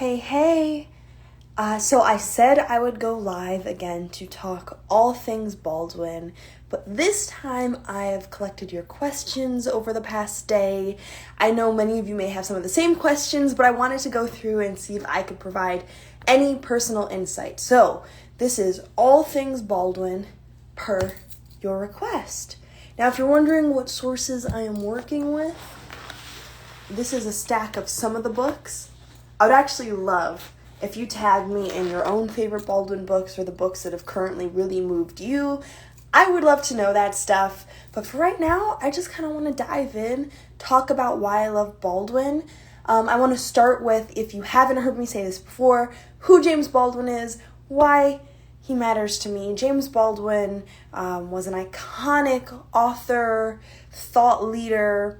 Hey. So I said I would go live again to talk all things Baldwin, but this time I have collected your questions over the past day. I know many of you may have some of the same questions, but I wanted to go through and see if I could provide any personal insight. So this is all things Baldwin per your request. Now, if you're wondering what sources I am working with, this is a stack of some of the books. I would actually love if you tag me in your own favorite Baldwin books or the books that have currently really moved you. I would love to know that stuff. But for right now, I just kind of want to dive in, talk about why I love Baldwin. I want to start with, if you haven't heard me say this before, who James Baldwin is, why he matters to me. James Baldwin was an iconic author, thought leader,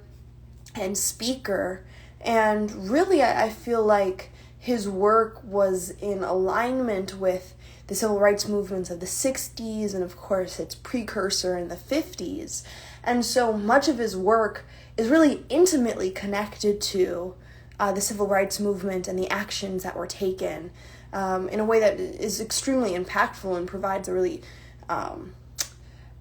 and speaker. And really, I feel like his work was in alignment with the civil rights movements of the 60s and, of course, its precursor in the 50s. And so much of his work is really intimately connected to the civil rights movement and the actions that were taken in a way that is extremely impactful and provides a really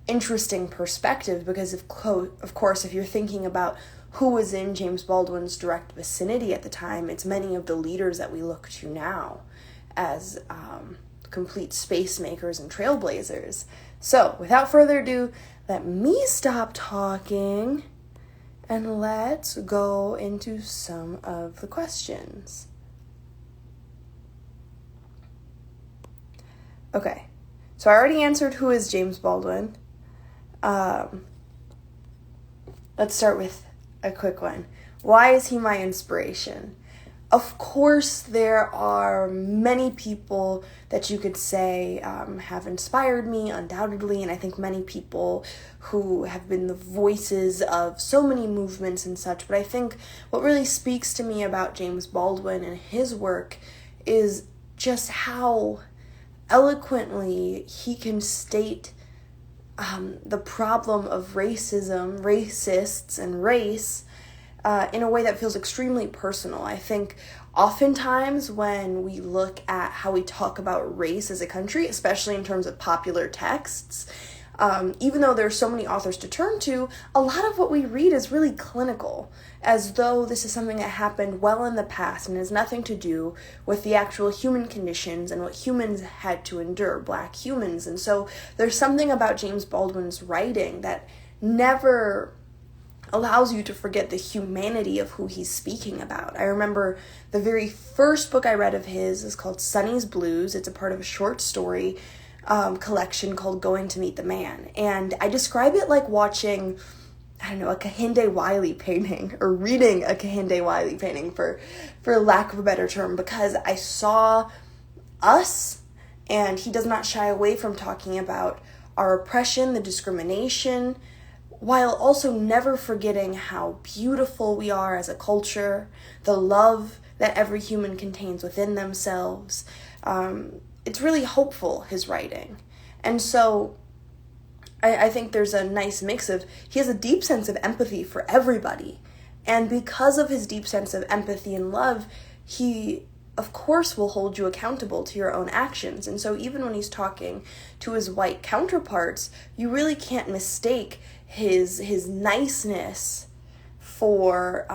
interesting perspective because, of course, if you're thinking about who was in James Baldwin's direct vicinity at the time, it's many of the leaders that we look to now as complete space makers and trailblazers. So, without further ado, let me stop talking and let's go into some of the questions. Okay, so I already answered who is James Baldwin. Let's start with a quick one. Why is he my inspiration? Of course, there are many people that you could say have inspired me, undoubtedly, and I think many people who have been the voices of so many movements and such, but I think what really speaks to me about James Baldwin and his work is just how eloquently he can state the problem of racism, racists, and race in a way that feels extremely personal. I think oftentimes when we look at how we talk about race as a country, especially in terms of popular texts, even though there's so many authors to turn to, a lot of what we read is really clinical, as though this is something that happened well in the past and has nothing to do with the actual human conditions and what humans had to endure, Black humans. And so there's something about James Baldwin's writing that never allows you to forget the humanity of who he's speaking about. I remember the very first book I read of his is called Sonny's Blues. It's a part of a short story collection called Going to Meet the Man. And I describe it like watching, a Kehinde Wiley painting, or reading a Kehinde Wiley painting for lack of a better term, because I saw us, and he does not shy away from talking about our oppression, the discrimination, while also never forgetting how beautiful we are as a culture, the love that every human contains within themselves. It's really hopeful, his writing. And so I think there's a nice mix of, he has a deep sense of empathy for everybody. And because of his deep sense of empathy and love, he, of course, will hold you accountable to your own actions. And so even when he's talking to his white counterparts, you really can't mistake his niceness for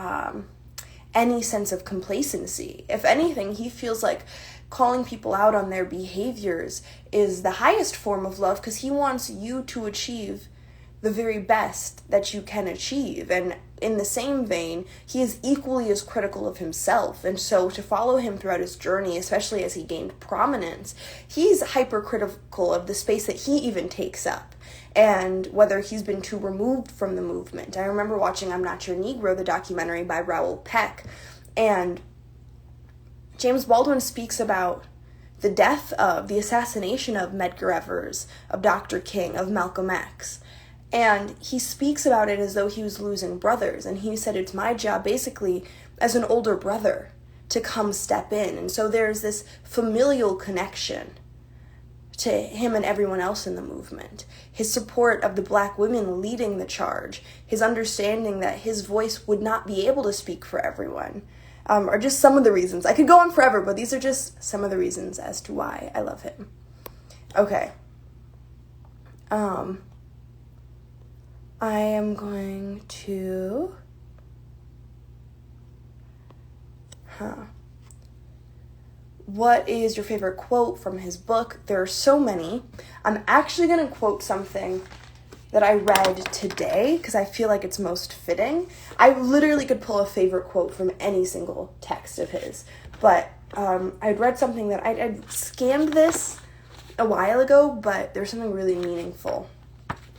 any sense of complacency. If anything, he feels like calling people out on their behaviors is the highest form of love, because he wants you to achieve the very best that you can achieve. And in the same vein, he is equally as critical of himself. And so to follow him throughout his journey, especially as he gained prominence, he's hypercritical of the space that he even takes up, and whether he's been too removed from the movement. I remember watching I'm Not Your Negro, the documentary by Raoul Peck, and James Baldwin speaks about the the assassination of Medgar Evers, of Dr. King, of Malcolm X. And he speaks about it as though he was losing brothers. And he said, it's my job basically as an older brother to come step in. And so there's this familial connection to him and everyone else in the movement. His support of the Black women leading the charge. His understanding that his voice would not be able to speak for everyone. are just some of the reasons. I could go on forever, but these are just some of the reasons as to why I love him. Okay. I am going to... What is your favorite quote from his book? There are so many. I'm actually going to quote something that I read today because I feel like it's most fitting. I literally could pull a favorite quote from any single text of his. But I'd read something that I'd scanned this a while ago, but there's something really meaningful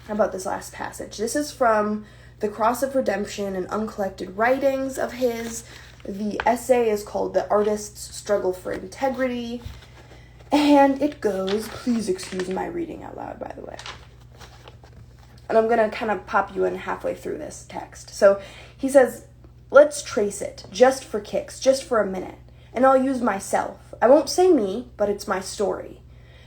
about this last passage. This is from The Cross of Redemption, an uncollected writings of his. The essay is called The Artist's Struggle for Integrity, and it goes, please excuse my reading out loud, by the way. And I'm going to kind of pop you in halfway through this text. So he says, let's trace it, just for kicks, just for a minute, and I'll use myself. I won't say me, but it's my story.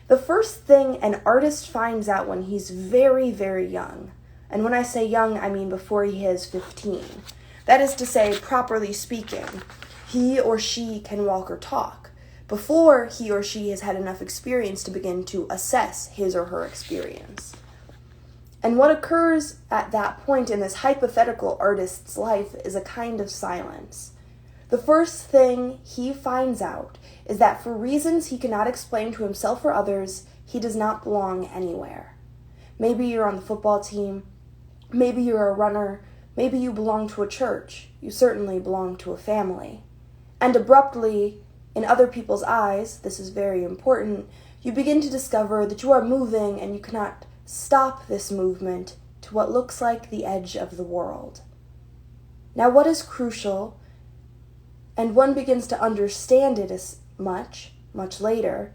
The first thing an artist finds out when he's very, very young, and when I say young, I mean before he is 15, that is to say, properly speaking, he or she can walk or talk before he or she has had enough experience to begin to assess his or her experience. And what occurs at that point in this hypothetical artist's life is a kind of silence. The first thing he finds out is that for reasons he cannot explain to himself or others, he does not belong anywhere. Maybe you're on the football team, maybe you're a runner, maybe you belong to a church, you certainly belong to a family. And abruptly, in other people's eyes, this is very important, you begin to discover that you are moving and you cannot stop this movement to what looks like the edge of the world. Now, what is crucial, and one begins to understand it as much later,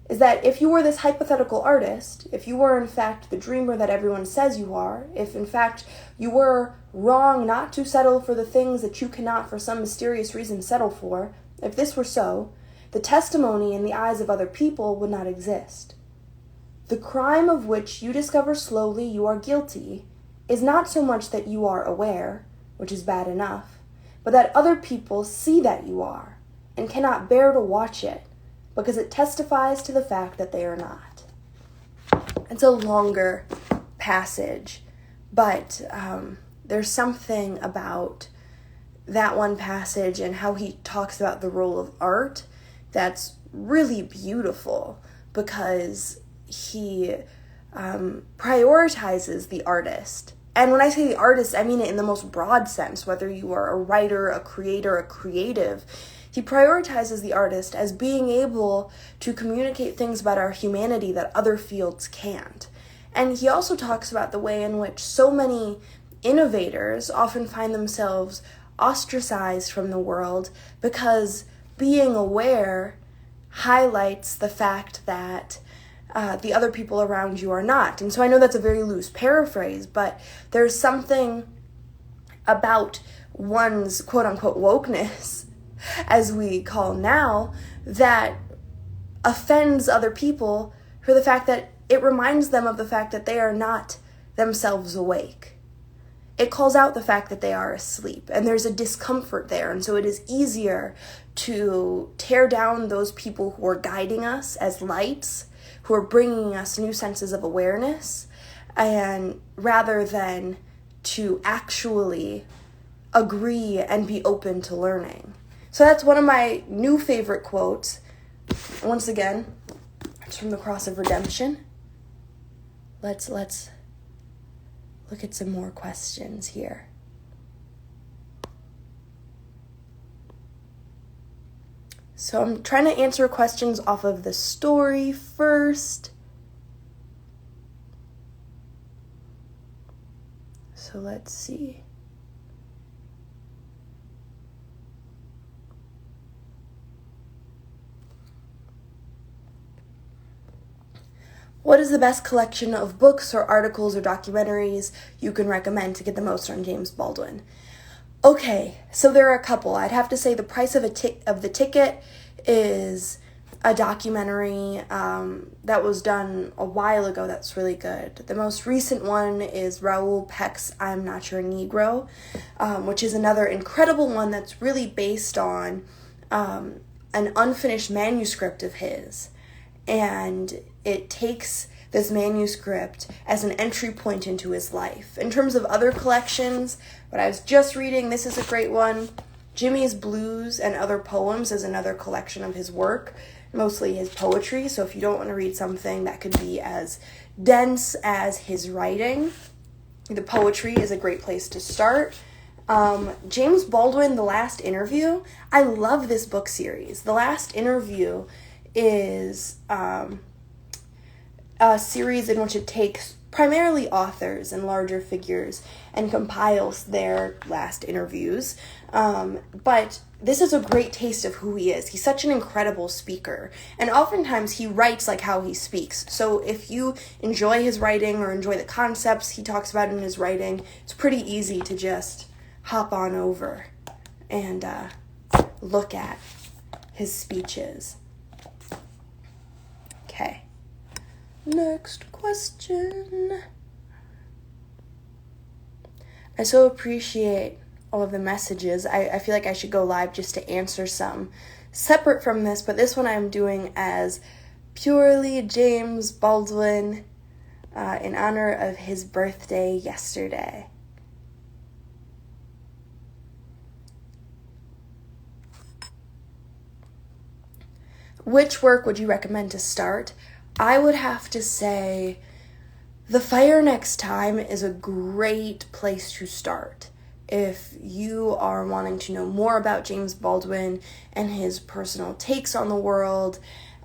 is that if you were this hypothetical artist, if you were in fact the dreamer that everyone says you are, if in fact you were wrong not to settle for the things that you cannot for some mysterious reason settle for, if this were so, the testimony in the eyes of other people would not exist. The crime of which you discover slowly you are guilty is not so much that you are aware, which is bad enough, but that other people see that you are and cannot bear to watch it, because it testifies to the fact that they are not. It's a longer passage, but there's something about that one passage and how he talks about the role of art that's really beautiful, because he prioritizes the artist. And when I say the artist, I mean it in the most broad sense, whether you are a writer, a creator, a creative. He prioritizes the artist as being able to communicate things about our humanity that other fields can't. And he also talks about the way in which so many innovators often find themselves ostracized from the world because being aware highlights the fact that the other people around you are not. And so I know that's a very loose paraphrase, but there's something about one's quote-unquote wokeness, as we call now, that offends other people for the fact that it reminds them of the fact that they are not themselves awake. It calls out the fact that they are asleep, and there's a discomfort there, and so it is easier to tear down those people who are guiding us as lights, who are bringing us new senses of awareness, and rather than to actually agree and be open to learning. So that's one of my new favorite quotes. Once again, it's from The Cross of Redemption. Let's look at some more questions here. So I'm trying to answer questions off of the story first. So let's see. What is the best collection of books or articles or documentaries you can recommend to get the most on James Baldwin? Okay, so there are a couple. I'd have to say the price of the ticket is a documentary that was done a while ago that's really good. The most recent one is Raoul Peck's I'm Not Your Negro, which is another incredible one that's really based on an unfinished manuscript of his. And it takes this manuscript as an entry point into his life. In terms of other collections, what I was just reading, this is a great one. Jimmy's Blues and Other Poems is another collection of his work, mostly his poetry. So if you don't want to read something that could be as dense as his writing, the poetry is a great place to start. James Baldwin, The Last Interview. I love this book series. The Last Interview is a series in which it takes primarily authors and larger figures and compiles their last interviews. But this is a great taste of who he is. He's such an incredible speaker. And oftentimes he writes like how he speaks. So if you enjoy his writing or enjoy the concepts he talks about in his writing, it's pretty easy to just hop on over and look at his speeches. Okay. Next question. I so appreciate all of the messages. I feel like I should go live just to answer some separate from this, but this one I'm doing as purely James Baldwin in honor of his birthday yesterday. Which work would you recommend to start? I would have to say The Fire Next Time is a great place to start. If you are wanting to know more about James Baldwin and his personal takes on the world,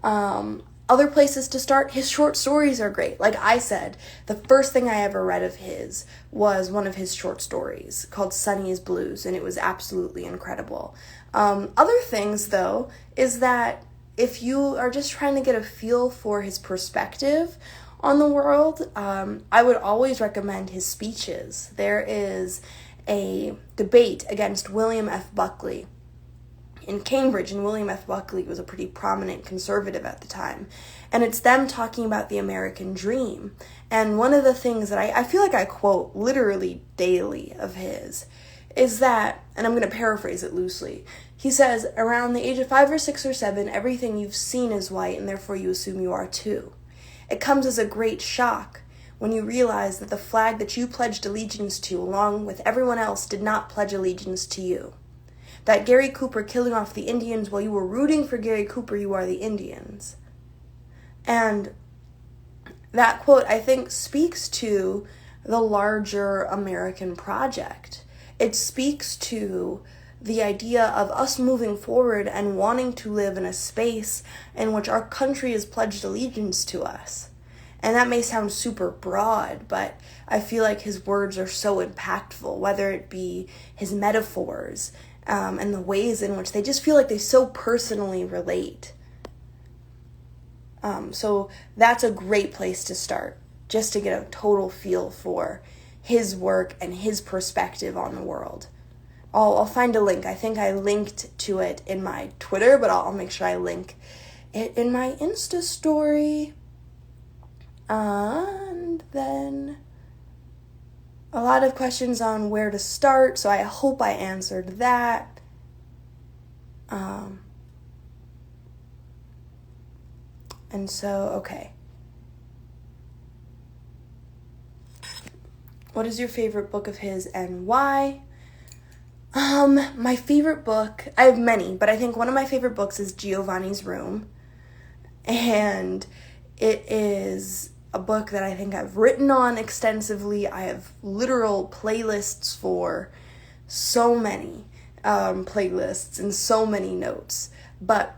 other places to start, his short stories are great. Like I said, the first thing I ever read of his was one of his short stories called Sunny's Blues, and it was absolutely incredible. Other things, though, is that if you are just trying to get a feel for his perspective on the world, I would always recommend his speeches. There is a debate against William F. Buckley in Cambridge, and William F. Buckley was a pretty prominent conservative at the time. And it's them talking about the American dream. And one of the things that I feel like I quote literally daily of his is that, and I'm going to paraphrase it loosely, he says, around the age of 5 or 6 or 7, everything you've seen is white, and therefore you assume you are too. It comes as a great shock when you realize that the flag that you pledged allegiance to, along with everyone else, did not pledge allegiance to you. That Gary Cooper killing off the Indians while you were rooting for Gary Cooper, you are the Indians. And that quote, I think, speaks to the larger American project. It speaks to the idea of us moving forward and wanting to live in a space in which our country has pledged allegiance to us. And that may sound super broad, but I feel like his words are so impactful, whether it be his metaphors and the ways in which they just feel like they so personally relate. So that's a great place to start, just to get a total feel for his work and his perspective on the world. I'll find a link. I think I linked to it in my Twitter, but I'll make sure I link it in my Insta story. And then a lot of questions on where to start, so I hope I answered that. And so, okay. What is your favorite book of his and why? My favorite book, I have many, but I think one of my favorite books is Giovanni's Room. And it is a book that I think I've written on extensively. I have literal playlists for so many playlists and so many notes. But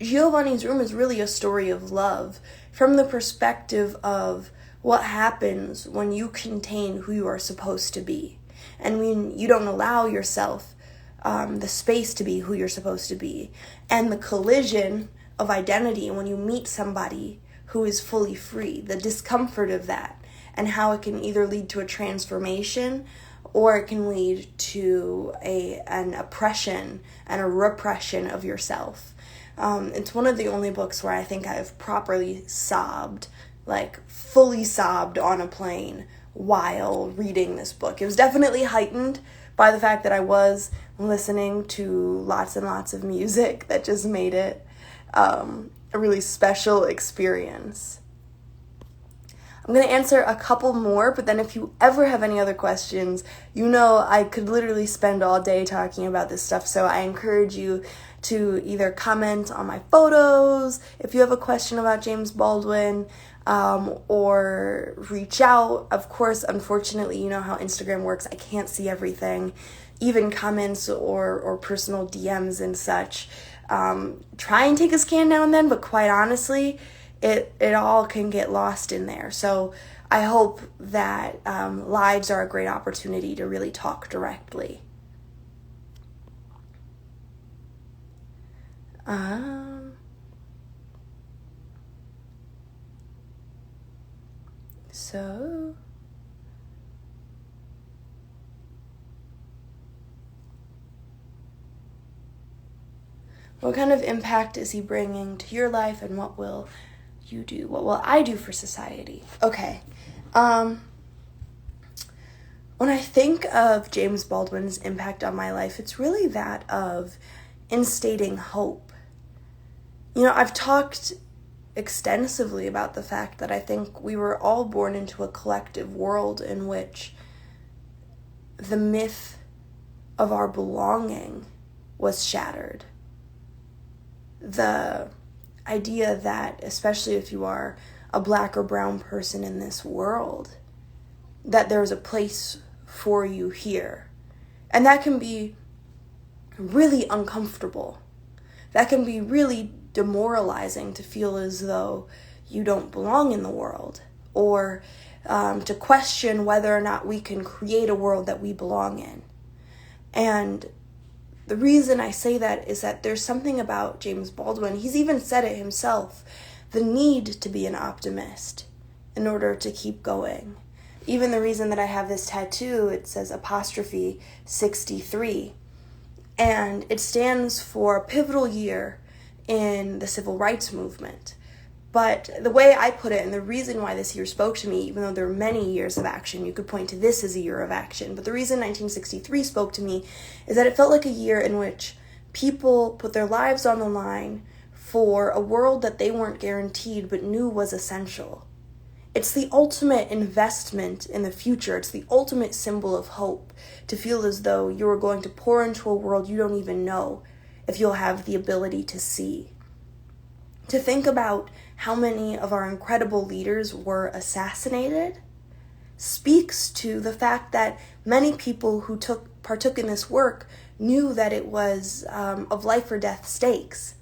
Giovanni's Room is really a story of love from the perspective of what happens when you contain who you are supposed to be. And when you don't allow yourself the space to be who you're supposed to be. And the collision of identity when you meet somebody who is fully free. The discomfort of that. And how it can either lead to a transformation or it can lead to an oppression and a repression of yourself. It's one of the only books where I think I've properly sobbed, like fully sobbed on a plane while reading this book. It was definitely heightened by the fact that I was listening to lots and lots of music that just made it a really special experience. I'm going to answer a couple more, but then if you ever have any other questions, you know I could literally spend all day talking about this stuff, so I encourage you to either comment on my photos if you have a question about James Baldwin, or reach out. Of course, unfortunately, you know how Instagram works. I can't see everything, even comments or personal DMs and such. Try and take a scan now and then, but quite honestly, it all can get lost in there. So I hope that lives are a great opportunity to really talk directly. So what kind of impact is he bringing to your life, and what will you do? What will I do for society? Okay. When I think of James Baldwin's impact on my life, it's really that of instating hope. You know, I've talked extensively about the fact that I think we were all born into a collective world in which the myth of our belonging was shattered. The idea that, especially if you are a black or brown person in this world, that there's a place for you here. And that can be really uncomfortable. That can be really demoralizing to feel as though you don't belong in the world, or to question whether or not we can create a world that we belong in. And the reason I say that is that there's something about James Baldwin, he's even said it himself, the need to be an optimist in order to keep going. Even the reason that I have this tattoo, it says apostrophe 63, and it stands for a pivotal year in the civil rights movement. But the way I put it, and the reason why this year spoke to me, even though there are many years of action, you could point to this as a year of action, but the reason 1963 spoke to me is that it felt like a year in which people put their lives on the line for a world that they weren't guaranteed but knew was essential. It's the ultimate investment in the future. It's the ultimate symbol of hope, to feel as though you are going to pour into a world you don't even know if you'll have the ability to see. To think about how many of our incredible leaders were assassinated speaks to the fact that many people who partook in this work knew that it was of life or death stakes.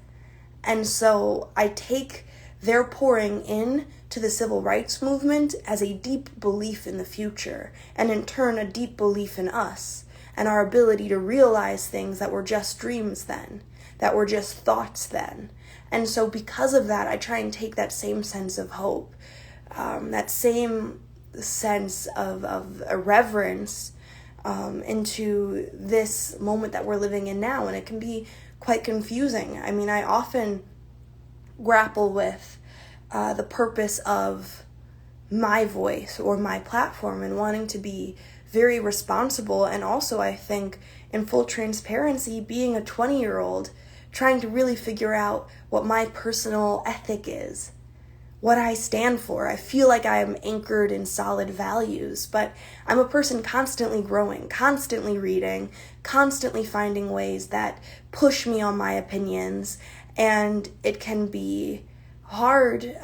And so I take their pouring in to the civil rights movement as a deep belief in the future, and in turn a deep belief in us and our ability to realize things that were just dreams then, that were just thoughts then. And so because of that, I try and take that same sense of hope, that same sense of irreverence into this moment that we're living in now. And it can be quite confusing. I mean, I often grapple with the purpose of my voice or my platform and wanting to be very responsible. And also, I think, in full transparency, being a 20-year-old, trying to really figure out what my personal ethic is, what I stand for. I feel like I am anchored in solid values, but I'm a person constantly growing, constantly reading, constantly finding ways that push me on my opinions, and it can be hard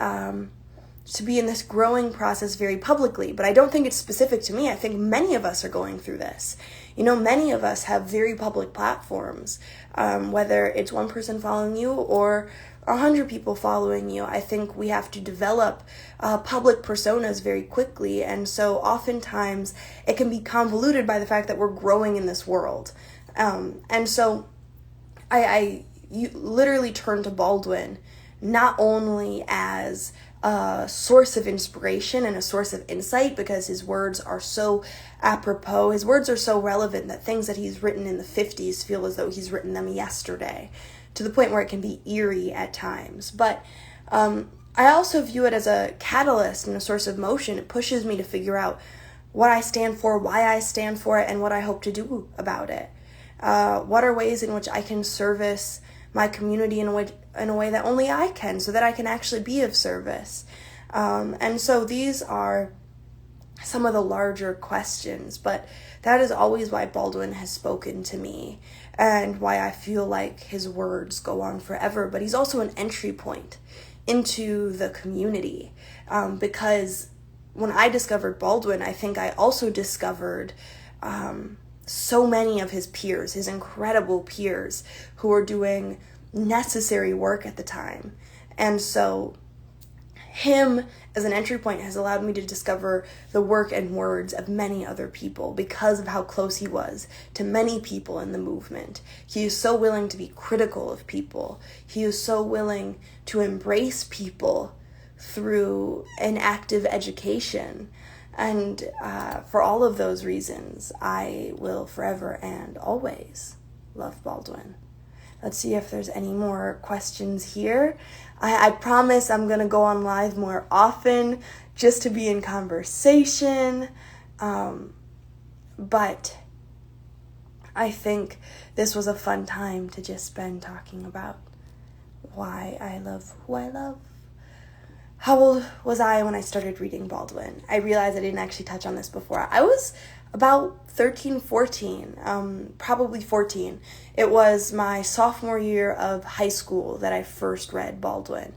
to be in this growing process very publicly, but I don't think it's specific to me. I think many of us are going through this. You know, many of us have very public platforms, whether it's one person following you or 100 people following you. I think we have to develop public personas very quickly, and so oftentimes it can be convoluted by the fact that we're growing in this world. And so I literally turn to Baldwin not only as a source of inspiration and a source of insight, because his words are so apropos, his words are so relevant that things that he's written in the 50s feel as though he's written them yesterday. to the point where it can be eerie at times. But I also view it as a catalyst and a source of motion. It pushes me to figure out what I stand for, why I stand for it, and what I hope to do about it. What are ways in which I can service my community in a way that only I can, so that I can actually be of service. And so these are some of the larger questions, but that is always why Baldwin has spoken to me and why I feel like his words go on forever. But he's also an entry point into the community, because when I discovered Baldwin, I think I also discovered so many of his peers, his incredible peers, who were doing necessary work at the time. And so him as an entry point has allowed me to discover the work and words of many other people because of how close he was to many people in the movement. He is so willing to be critical of people. He is so willing to embrace people through an active education. And for all of those reasons, I will forever and always love Baldwin. Let's see if there's any more questions here. I promise I'm going to go on live more often just to be in conversation. But I think this was a fun time to just spend talking about why I love who I love. How old was I when I started reading Baldwin? I realized I didn't actually touch on this before. I was about 13, 14, probably 14. It was my sophomore year of high school that I first read Baldwin,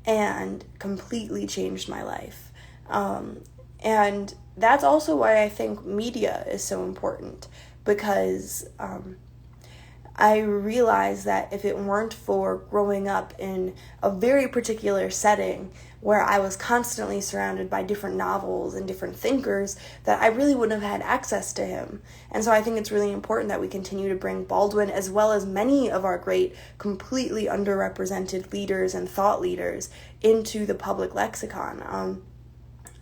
and completely changed my life. And that's also why I think media is so important, because I realized that if it weren't for growing up in a very particular setting where I was constantly surrounded by different novels and different thinkers, that I really wouldn't have had access to him. And so I think it's really important that we continue to bring Baldwin, as well as many of our great, completely underrepresented leaders and thought leaders, into the public lexicon.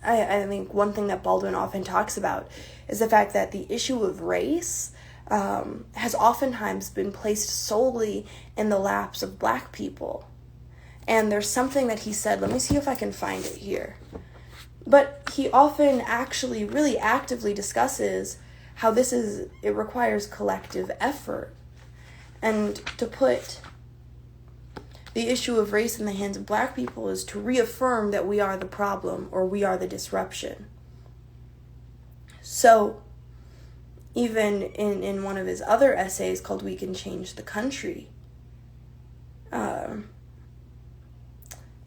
I think one thing that Baldwin often talks about is the fact that the issue of race has oftentimes been placed solely in the laps of Black people. And there's something that he said, let me see if I can find it here. But he often actually really actively discusses how it requires collective effort. And to put the issue of race in the hands of Black people is to reaffirm that we are the problem, or we are the disruption. So even in one of his other essays called We Can Change the Country, and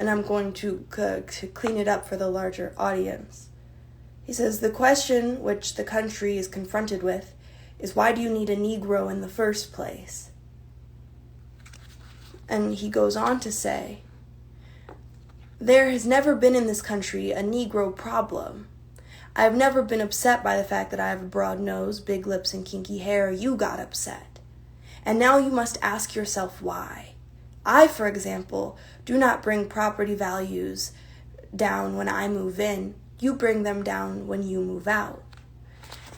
I'm going to clean it up for the larger audience. He says, the question which the country is confronted with is, why do you need a Negro in the first place? And he goes on to say, there has never been in this country a Negro problem. I have never been upset by the fact that I have a broad nose, big lips, and kinky hair. You got upset. And now you must ask yourself why. I, for example, do not bring property values down when I move in. You bring them down when you move out.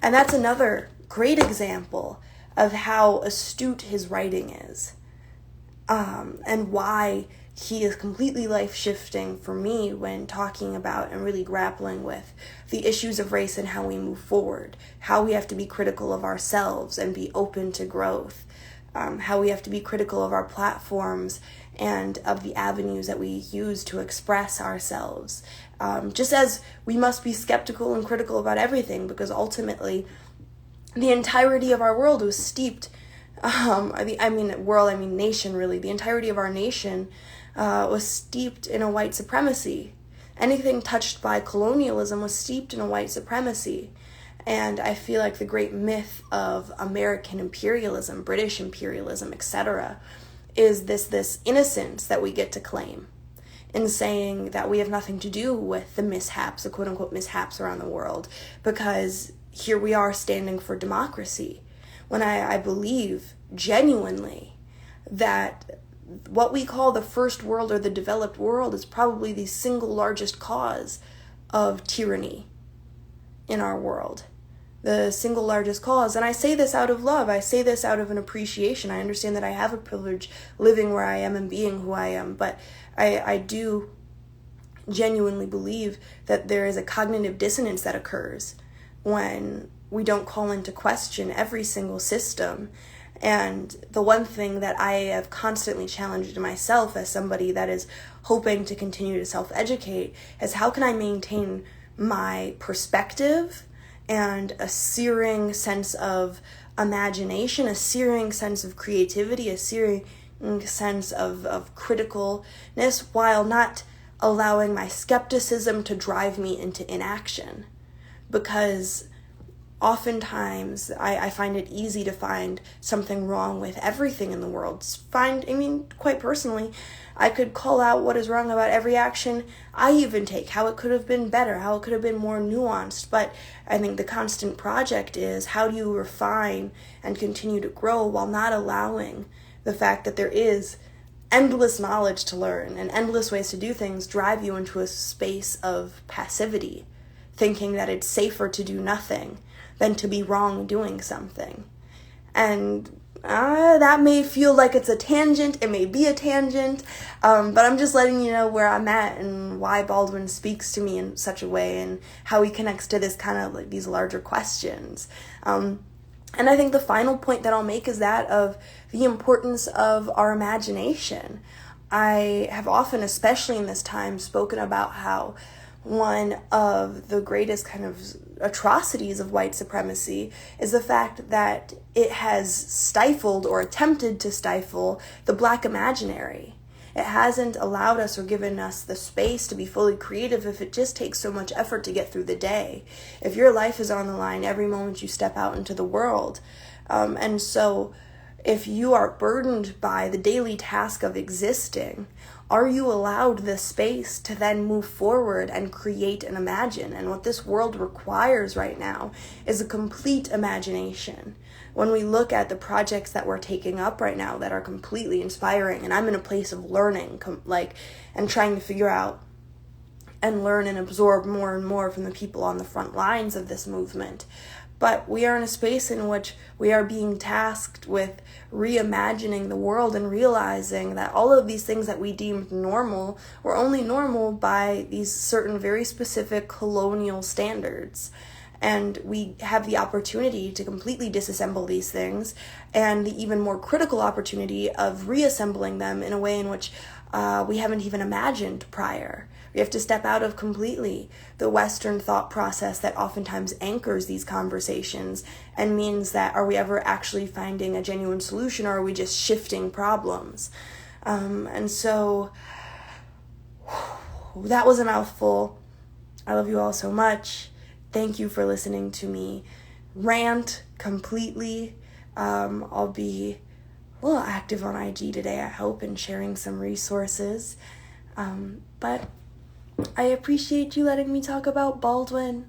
And that's another great example of how astute his writing is, and why he is completely life-shifting for me when talking about and really grappling with the issues of race and how we move forward, how we have to be critical of ourselves and be open to growth, how we have to be critical of our platforms and of the avenues that we use to express ourselves. Just as we must be skeptical and critical about everything, because ultimately the entirety of our world was steeped, nation really, the entirety of our nation was steeped in a white supremacy. Anything touched by colonialism was steeped in a white supremacy. And I feel like the great myth of American imperialism, British imperialism, etc., is this innocence that we get to claim in saying that we have nothing to do with the mishaps, the quote-unquote mishaps around the world, because here we are standing for democracy, when I believe genuinely that what we call the first world or the developed world is probably the single largest cause of tyranny in our world. the single largest cause. And I say this out of love. I say this out of an appreciation. I understand that I have a privilege living where I am and being who I am, but I do genuinely believe that there is a cognitive dissonance that occurs when we don't call into question every single system. And the one thing that I have constantly challenged myself as somebody that is hoping to continue to self-educate is, how can I maintain my perspective and a searing sense of imagination, a searing sense of creativity, a searing sense of criticalness, while not allowing my skepticism to drive me into inaction? Because oftentimes I find it easy to find something wrong with everything in the world. Quite personally, I could call out what is wrong about every action I even take, how it could have been better, how it could have been more nuanced. But I think the constant project is, how do you refine and continue to grow while not allowing the fact that there is endless knowledge to learn and endless ways to do things drive you into a space of passivity, thinking that it's safer to do nothing than to be wrong doing something. And that may feel like it's a tangent. It may be a tangent, but I'm just letting you know where I'm at and why Baldwin speaks to me in such a way and how he connects to this kind of like these larger questions. And I think the final point that I'll make is that of the importance of our imagination. I have often, especially in this time, spoken about how one of the greatest kind of atrocities of white supremacy is the fact that it has stifled or attempted to stifle the Black imaginary. It hasn't allowed us or given us the space to be fully creative if it just takes so much effort to get through the day. If your life is on the line every moment you step out into the world. And so if you are burdened by the daily task of existing, are you allowed the space to then move forward and create and imagine? And what this world requires right now is a complete imagination. When we look at the projects that we're taking up right now that are completely inspiring, and I'm in a place of learning, and trying to figure out and learn and absorb more and more from the people on the front lines of this movement. But we are in a space in which we are being tasked with reimagining the world and realizing that all of these things that we deemed normal were only normal by these certain very specific colonial standards. And we have the opportunity to completely disassemble these things, and the even more critical opportunity of reassembling them in a way in which we haven't even imagined prior. We have to step out of completely the Western thought process that oftentimes anchors these conversations and means that, are we ever actually finding a genuine solution, or are we just shifting problems? And so that was a mouthful. I love you all so much. Thank you for listening to me rant completely. I'll be a little active on IG today, I hope, and sharing some resources. But I appreciate you letting me talk about Baldwin.